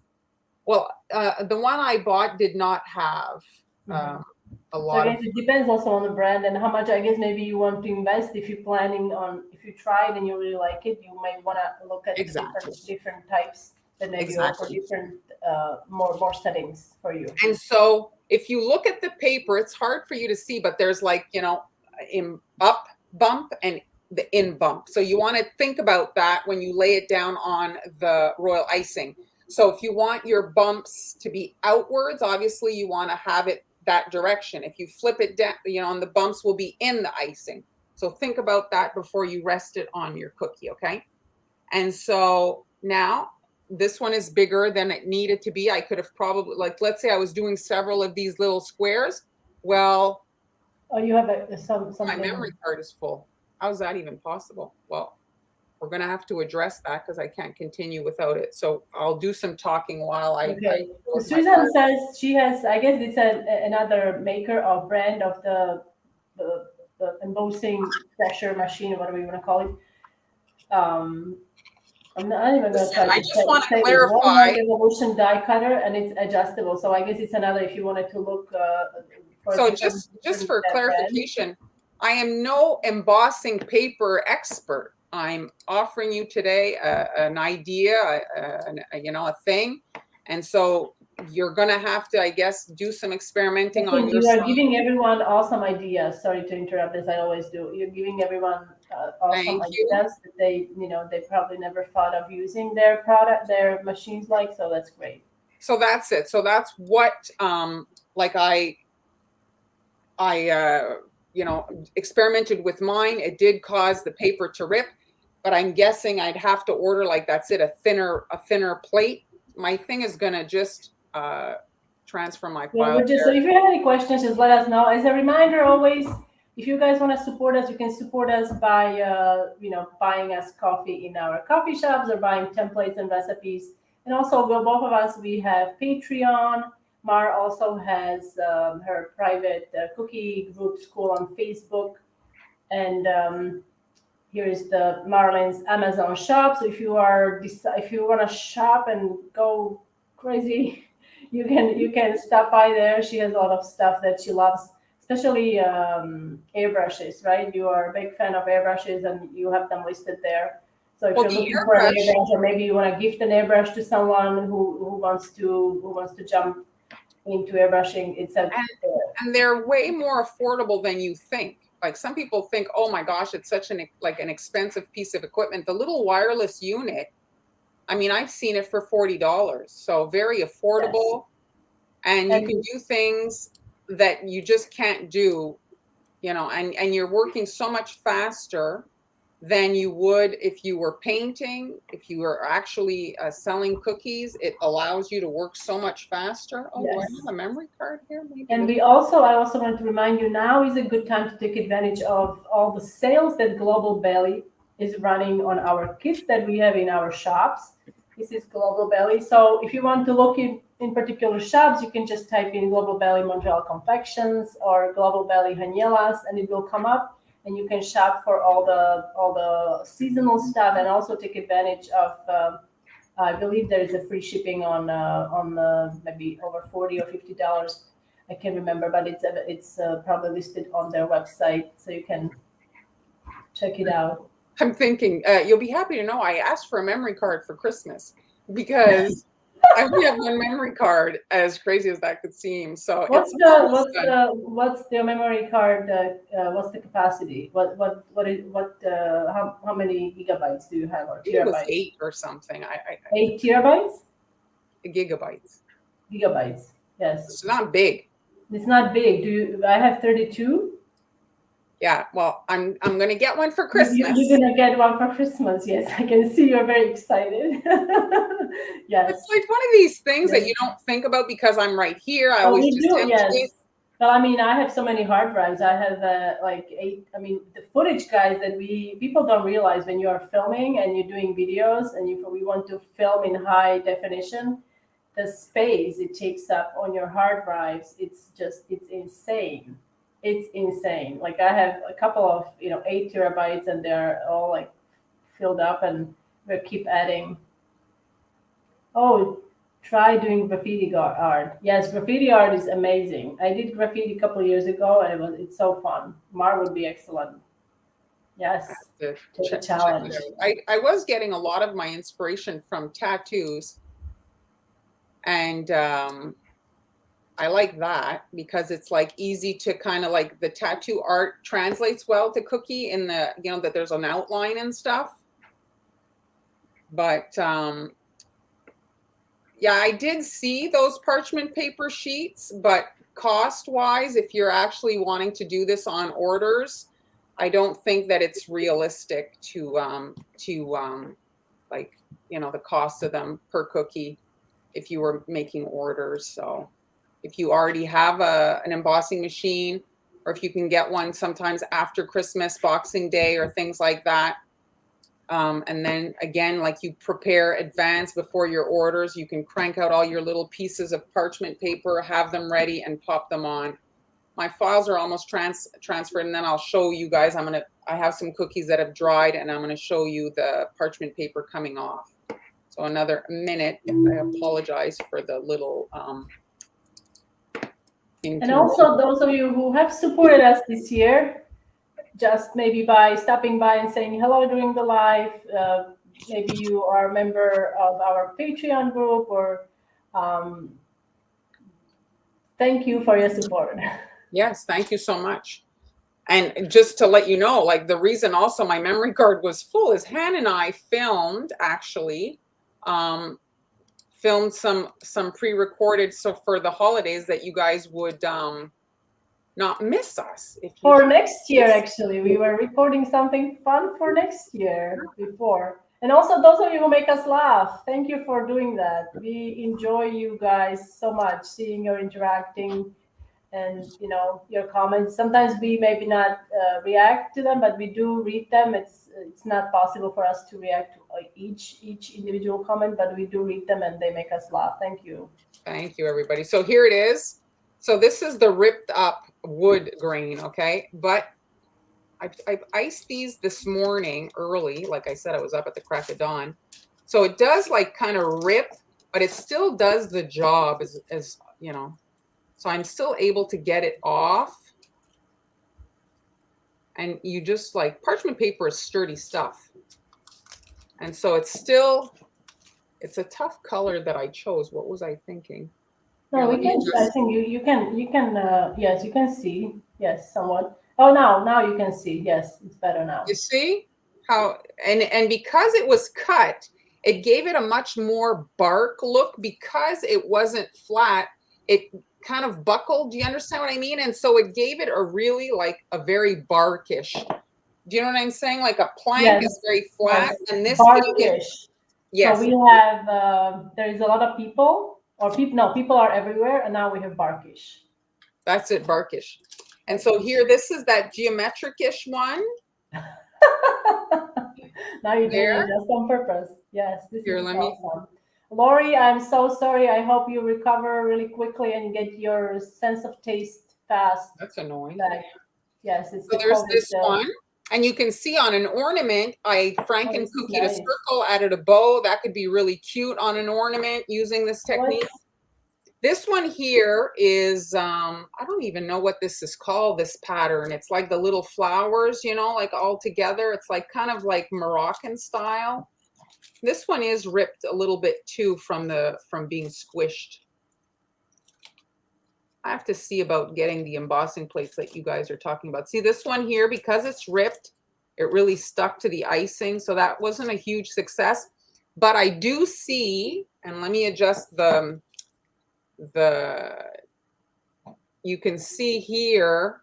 S2: Well, the one I bought did not have a lot.
S1: So I guess it depends also on the brand and how much, I guess, maybe you want to invest. If you're planning on, if you try it and you really like it, you may want to look at different types that maybe offer different more settings for you.
S2: And so if you look at the paper, it's hard for you to see, but there's like, in up bump and the in bump. So you want to think about that when you lay it down on the royal icing. So if you want your bumps to be outwards, obviously you want to have it that direction. If you flip it down, and the bumps will be in the icing. So think about that before you rest it on your cookie, okay? And so now this one is bigger than it needed to be. I could have probably, like, let's say I was doing several of these little squares. Well,
S1: oh, you have something.
S2: My memory card is full. How is that even possible? Well, we're going to have to address that, because I can't continue without it. So I'll do some talking while I.
S1: Okay. Susan says she has, I guess it's another maker or brand of the embossing pressure machine, whatever you want to call it. I'm not even going to try.
S2: I just want to clarify.
S1: Revolution die cutter, and it's adjustable. So I guess it's another, if you wanted to look.
S2: So just for clarification, I am no embossing paper expert. I'm offering you today an idea, a thing. And so you're going to have to, I guess, do some experimenting on your side.
S1: You are giving everyone awesome ideas. Sorry to interrupt, as I always do. You're giving everyone awesome ideas that they probably never thought of using their machines like. So that's great.
S2: So that's it. So that's what, I experimented with mine. It did cause the paper to rip, but I'm guessing I'd have to order, like, that's it, a thinner plate. My thing is going to just transfer my file.
S1: So if you have any questions, just let us know. As a reminder, always, if you guys want to support us, you can support us by, buying us coffee in our coffee shops or buying templates and recipes. And also, both of us, we have Patreon. Mar also has her private cookie group school on Facebook. And here is the Marlene's Amazon shop. So if you want to shop and go crazy, you can stop by there. She has a lot of stuff that she loves, especially airbrushes, right? You are a big fan of airbrushes, and you have them listed there. So if you're looking for an airbrush, or maybe you want to gift an airbrush to someone who wants to jump into airbrushing,
S2: and they're way more affordable than you think. Like, some people think, oh my gosh, it's such an expensive piece of equipment. The little wireless unit, I mean, I've seen it for $40, so very affordable. Yes. And you can do things that you just can't do you know, and you're working so much faster than you would if you were painting. If you were actually selling cookies, it allows you to work so much faster. Oh, do I
S1: Yes.
S2: have a memory card here? Maybe
S1: And
S2: this-
S1: I also want to remind you, now is a good time to take advantage of all the sales that Global Belly is running on our kits that we have in our shops. This is Global Belly. So if you want to look in particular shops, you can just type in Global Belly Montreal Confections or Global Belly Hanielas, and it will come up, and you can shop for all the seasonal stuff, and also take advantage of I believe there is a free shipping on maybe over $40 or $50. I can't remember, but it's probably listed on their website, so you can check it out.
S2: I'm thinking, you'll be happy to know I asked for a memory card for Christmas because I only have one memory card, as crazy as that could seem. So
S1: What's
S2: it's
S1: the
S2: almost
S1: what's
S2: done.
S1: the what's the memory card? What's the capacity? How many gigabytes do you have, or
S2: I think it was
S1: terabytes?
S2: 8 or something.
S1: 8 terabytes?
S2: Gigabytes.
S1: Gigabytes. Yes.
S2: It's not big.
S1: It's not big. I have 32.
S2: Yeah, well, I'm gonna get one for
S1: You,
S2: Christmas.
S1: you're gonna get one for Christmas. Yes, I can see you're very excited. Yes.
S2: It's like one of these things
S1: Yes.
S2: that you don't think about because I'm right here. I
S1: Oh,
S2: always
S1: we
S2: just
S1: do.
S2: empty
S1: Yes.
S2: it.
S1: Well, I mean, I have so many hard drives. I have like 8. I mean, the footage, guys, that people don't realize when you are filming and you're doing videos and we want to film in high definition, the space it takes up on your hard drives, it's insane. It's insane. Like I have a couple of 8 terabytes, and they're all like filled up, and we keep adding. Oh, try doing graffiti art. Yes, graffiti art is amazing. I did graffiti a couple of years ago, and it's so fun. Mar would be excellent. Yes,
S2: To
S1: take a
S2: check
S1: challenge.
S2: it out. I was getting a lot of my inspiration from tattoos, and I like that because it's like easy to kind of like the tattoo art translates well to cookie in the that there's an outline and stuff. But yeah, I did see those parchment paper sheets, but cost wise, if you're actually wanting to do this on orders, I don't think that it's realistic to like the cost of them per cookie if you were making orders. So if you already have an embossing machine, or if you can get one sometimes after Christmas, Boxing Day, or things like that. And then again, like you prepare advance before your orders, you can crank out all your little pieces of parchment paper, have them ready, and pop them on. My files are almost transferred, and then I'll show you guys. I have some cookies that have dried, and I'm gonna show you the parchment paper coming off. So another minute. I apologize for the little
S1: And also those of you who have supported us this year, just maybe by stopping by and saying hello during the live. Maybe you are a member of our Patreon group, or thank you for your support.
S2: Yes, thank you so much. And just to let you know, like the reason also my memory card was full is Han and I filmed some pre-recorded so for the holidays that you guys would not miss us. If you
S1: For next year, actually, we were recording something fun for next year before. And also those of you who make us laugh, thank you for doing that. We enjoy you guys so much, seeing your interacting and your comments. Sometimes we maybe not react to them, but we do read them. It's not possible for us to react to each individual comment, but we do read them, and they make us laugh. Thank you.
S2: Thank you, everybody. So here it is. So this is the ripped up wood grain, okay? But I've iced these this morning early. Like I said, I was up at the crack of dawn. So it does like kind of rip, but it still does the job as So I'm still able to get it off. And you just like, parchment paper is sturdy stuff. And so it's a tough color that I chose. What was I thinking?
S1: No, we can. I think you can. Yes, you can see. Yes, somewhat. Oh, now you can see. Yes, it's better now.
S2: You see how, and because it was cut, it gave it a much more bark look because it wasn't flat. kind of buckled. Do you understand what I mean? And so it gave it a really like a very barkish. Do you know what I'm saying? Like a plank is very flat,
S1: yes.
S2: and this gave it,
S1: Barkish. So
S2: yes,
S1: we have there is a lot of people, or people. No, people are everywhere, and now we have barkish.
S2: that's it, barkish. And so here, this is that geometric-ish one.
S1: Now you're doing
S2: There.
S1: it just on purpose. Yes, this
S2: Here,
S1: is
S2: let me.
S1: awesome. Lori, I'm so sorry. I hope you recover really quickly and get your sense of taste fast
S2: That's annoying.
S1: back. Yes, it's
S2: So
S1: the
S2: there's
S1: COVID.
S2: this one. And you can see on an ornament, I Franken
S1: this is
S2: cookied a
S1: nice.
S2: circle, added a bow. That could be really cute on an ornament using this technique. This one here is, I don't even know what this is called, this pattern. It's like the little flowers, you know, like all together. It's like kind of like Moroccan style. This one is ripped a little bit too from being squished. I have to see about getting the embossing plates that you guys are talking about. See this one here, because it's ripped, it really stuck to the icing. So that wasn't a huge success. But I do see, and let me adjust you can see here,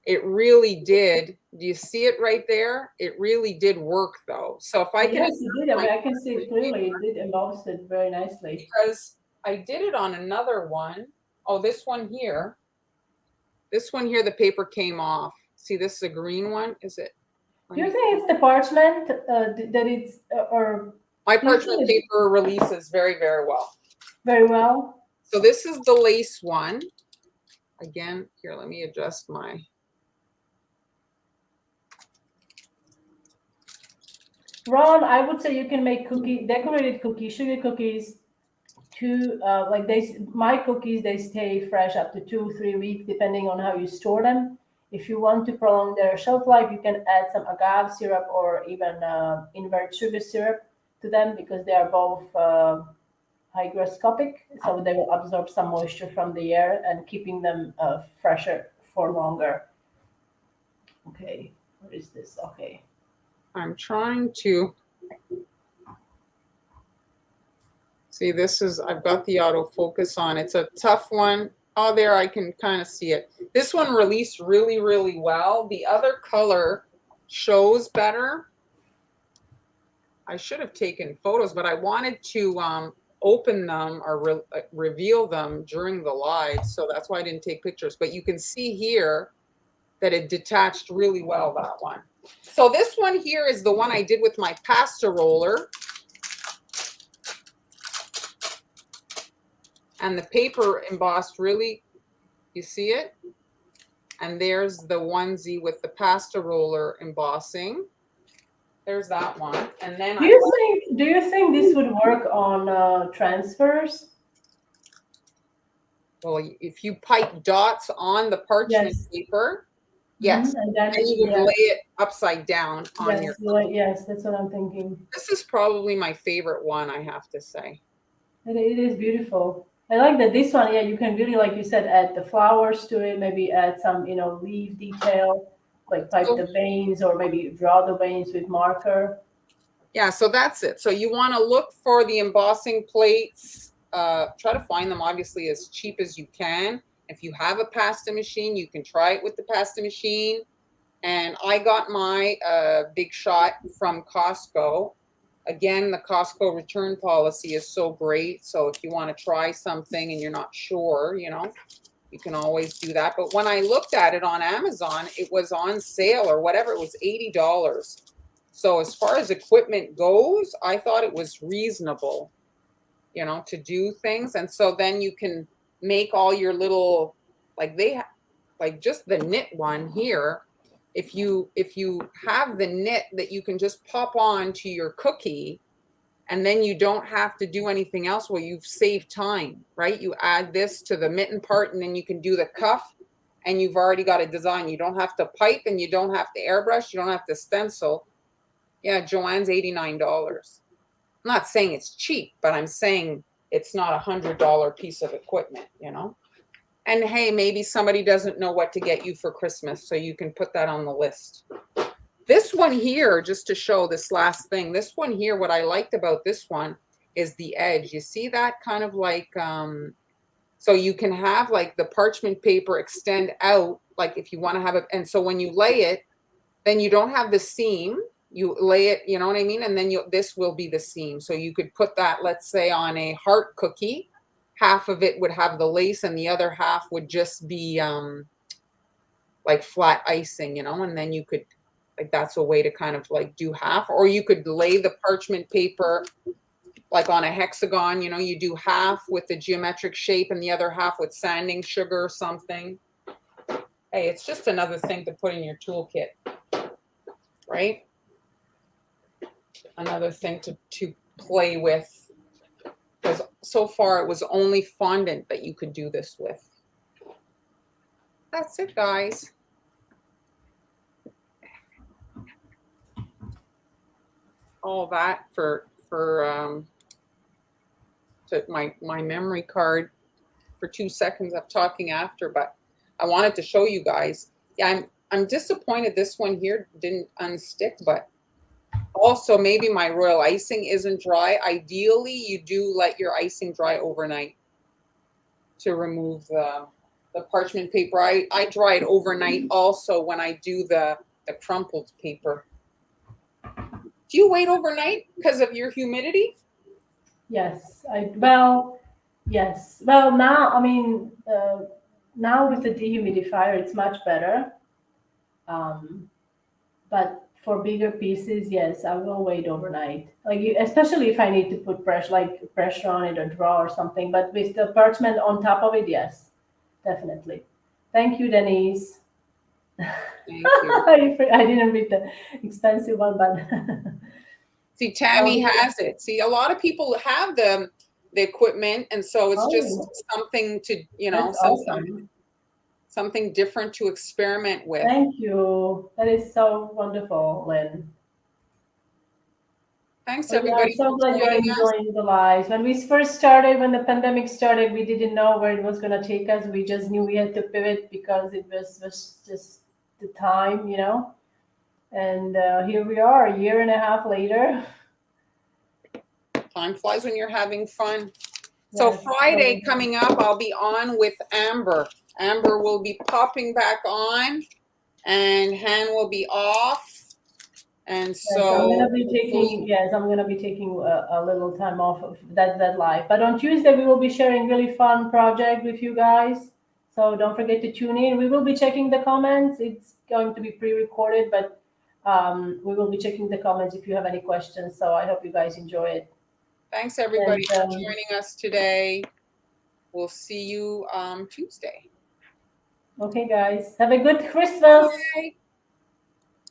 S2: it really did. Do you see it right there? It really did work though. So if I can,
S1: yes, you did. I mean, I can see it clearly. It did emboss it very nicely.
S2: Because I did it on another one. Oh, this one here. This one here, the paper came off. See, this is a green one. Is it?
S1: Do you think it's the parchment that it's or
S2: My parchment paper releases very, very well.
S1: Very well.
S2: So this is the lace one. Again, here, let me adjust my.
S1: Ron, I would say you can make decorated cookies, sugar cookies. Like my cookies, they stay fresh up to 2-3 weeks, depending on how you store them. If you want to prolong their shelf life, you can add some agave syrup or even invert sugar syrup to them, because they are both hygroscopic, so they will absorb some moisture from the air and keeping them fresher for longer. Okay, what is this? Okay.
S2: I'm trying to see, this is, I've got the autofocus on. It's a tough one. Oh, there, I can kind of see it. This one released really, really well. The other color shows better. I should have taken photos, but I wanted to open them or reveal them during the live. So that's why I didn't take pictures. But you can see here that it detached really well, that one. So this one here is the one I did with my pasta roller. And the paper embossed really, you see it? And there's the onesie with the pasta roller embossing. There's that one. And then
S1: do you think this would work on transfers?
S2: Well, if you pipe dots on the parchment paper, yes,
S1: and then
S2: you would lay it upside down on your.
S1: Yes, that's what I'm thinking.
S2: This is probably my favorite one, I have to say.
S1: It is beautiful. I like that this one. Yeah, you can really, like you said, add the flowers to it. Maybe add some, leaf detail, like pipe the veins, or maybe draw the veins with marker.
S2: Yeah, so that's it. So you want to look for the embossing plates. Try to find them obviously as cheap as you can. If you have a pasta machine, you can try it with the pasta machine. And I got my Big Shot from Costco. Again, the Costco return policy is so great. So if you want to try something and you're not sure, you can always do that. But when I looked at it on Amazon, it was on sale or whatever. It was $80. So as far as equipment goes, I thought it was reasonable, to do things. And so then you can make all your little, like just the knit one here. If you have the knit that you can just pop on to your cookie, and then you don't have to do anything else, well, you've saved time, right? You add this to the mitten part, and then you can do the cuff, and you've already got a design. You don't have to pipe, and you don't have to airbrush. You don't have to stencil. Yeah, Joanne's $89. I'm not saying it's cheap, but I'm saying it's not $100 piece of equipment, And hey, maybe somebody doesn't know what to get you for Christmas, so you can put that on the list. This one here, just to show this last thing, this one here, what I liked about this one is the edge. You see that kind of like So you can have like the parchment paper extend out, like if you want to have it. And so when you lay it, then you don't have the seam. You lay it, you know what I mean? And then this will be the seam. So you could put that, let's say, on a heart cookie. Half of it would have the lace and the other half would just be like flat icing, you know, and then you could, like, that's a way to kind of like do half. Or you could lay the parchment paper like on a hexagon, you know, you do half with the geometric shape and the other half with sanding sugar or something. Hey, it's just another thing to put in your toolkit, right? Another thing to play with, because so far it was only fondant that you could do this with. That's it, guys. All that for my memory card for 2 seconds of talking after, but I wanted to show you guys. Yeah, I'm disappointed this one here didn't unstick, but also maybe my royal icing isn't dry. Ideally, you do let your icing dry overnight to remove the parchment paper. I dry it overnight also when I do the crumpled paper. Do you wait overnight because of your humidity?
S1: Yes, yes. Well, now, I mean, now with the dehumidifier, it's much better. But for bigger pieces, yes, I will wait overnight. Like, especially if I need to put pressure on it or draw or something. But with the parchment on top of it, yes, definitely. Thank you, Denise.
S2: Thank you.
S1: I didn't read the expensive one, but
S2: see, Tammy has it. See, a lot of people have the equipment, and so it's just something to, you know, something different to experiment with.
S1: Thank you. That is so wonderful, Lynn.
S2: Thanks, everybody.
S1: I'm so glad you're enjoying the lives. When we first started, when the pandemic started, we didn't know where it was going to take us. We just knew we had to pivot because it was just the time, you know. And here we are, a year and a half later.
S2: Time flies when you're having fun. So Friday coming up, I'll be on with Amber. Amber will be popping back on, and Han will be off. And so
S1: I'm gonna be taking a little time off of that live. But on Tuesday we will be sharing really fun project with you guys. So don't forget to tune in. We will be checking the comments. It's going to be pre-recorded, but we will be checking the comments if you have any questions. So I hope you guys enjoy it.
S2: Thanks everybody for joining us today. We'll see you Tuesday.
S1: Okay, guys. Have a good Christmas.
S2: Bye.